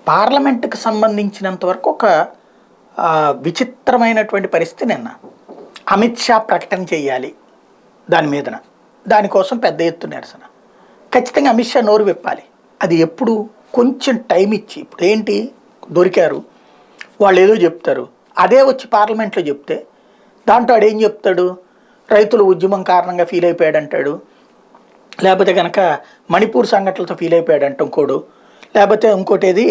పార్లమెంటుకు సంబంధించినంత వరకు ఒక విచిత్రమైనటువంటి పరిస్థితి నిన్న. అమిత్ షా ప్రకటన చేయాలి దాని మీదన, దానికోసం పెద్ద ఎత్తున నిరసన. ఖచ్చితంగా అమిత్ షా నోరు విప్పాలి. అది ఎప్పుడు కొంచెం టైం ఇచ్చి, ఇప్పుడు ఏంటి దొరికారు వాళ్ళు ఏదో చెప్తారు, అదే వచ్చి పార్లమెంట్లో చెప్తే దాంట్లో ఆడేం చెప్తాడు, రైతుల ఉద్యమం కారణంగా ఫీల్ అయిపోయాడు అంటాడు, లేకపోతే కనుక మణిపూర్ సంఘటనలతో ఫీల్ అయిపోయాడు అంట ఇంకోడు, లేకపోతే ఇంకోటి ఏది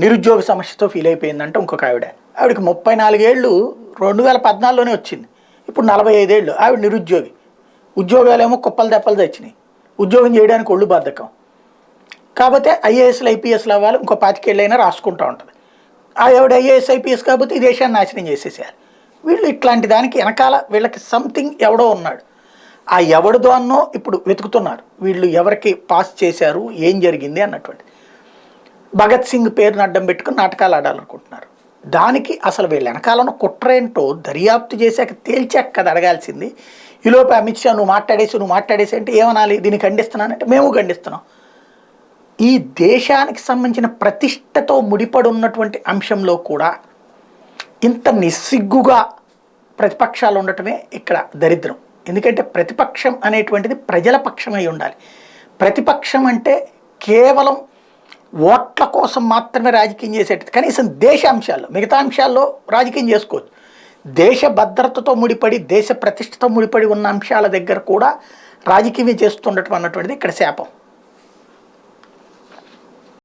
నిరుద్యోగ సమస్యతో ఫీల్ అయిపోయిందంట ఇంకొక ఆవిడకి 34 ఏళ్ళు 2014లోనే వచ్చింది, ఇప్పుడు 45 ఏళ్ళు ఆవిడ నిరుద్యోగి. ఉద్యోగాలేమో కుప్పలు తెప్పలు తెచ్చినాయి, ఉద్యోగం చేయడానికి ఒళ్ళు బద్ధకం. కాకపోతే ఐఏఎస్లు ఐపీఎస్లు అవ్వాలి, ఇంకో 25 ఏళ్ళైనా రాసుకుంటూ ఉంటుంది. ఆవిడ ఐఏఎస్ ఐపీఎస్ కాకపోతే ఈ దేశాన్ని నాశనం చేసేసేయాలి. వీళ్ళు ఇట్లాంటి దానికి వెనకాల వీళ్ళకి సంథింగ్ ఎవడో ఉన్నాడు. ఆ ఎవడిదో అన్నో ఇప్పుడు వెతుకుతున్నారు వీళ్ళు, ఎవరికి పాస్ చేశారు, ఏం జరిగింది అన్నటువంటి. భగత్ సింగ్ పేరును అడ్డం పెట్టుకుని నాటకాలు ఆడాలనుకుంటున్నారు. దానికి అసలు వీళ్ళ వెనకాలను కుట్రేంటో దర్యాప్తు చేశాక తేల్చాక కదా అడగాల్సింది. ఈలోపు అమిత్ షా నువ్వు మాట్లాడేసి అంటే ఏమనాలి, దీన్ని ఖండిస్తున్నానంటే మేము ఖండిస్తున్నాం. ఈ దేశానికి సంబంధించిన ప్రతిష్టతో ముడిపడి ఉన్నటువంటి అంశంలో కూడా ఇంత నిస్సిగ్గుగా ప్రతిపక్షాలు ఉండటమే ఇక్కడ దరిద్రం. ఎందుకంటే ప్రతిపక్షం అనేటువంటిది ప్రజల పక్షమై ఉండాలి. ప్రతిపక్షం అంటే కేవలం ఓట్ల కోసం మాత్రమే రాజకీయం చేసేటది. కనీసం దేశ అంశాల్లో, మిగతా అంశాల్లో రాజకీయం చేసుకోవచ్చు. దేశ భద్రతతో ముడిపడి, దేశ ప్రతిష్టతో ముడిపడి ఉన్న అంశాల దగ్గర కూడా రాజకీయం చేస్తుండటం అన్నటువంటిది ఇక్కడ శాపం.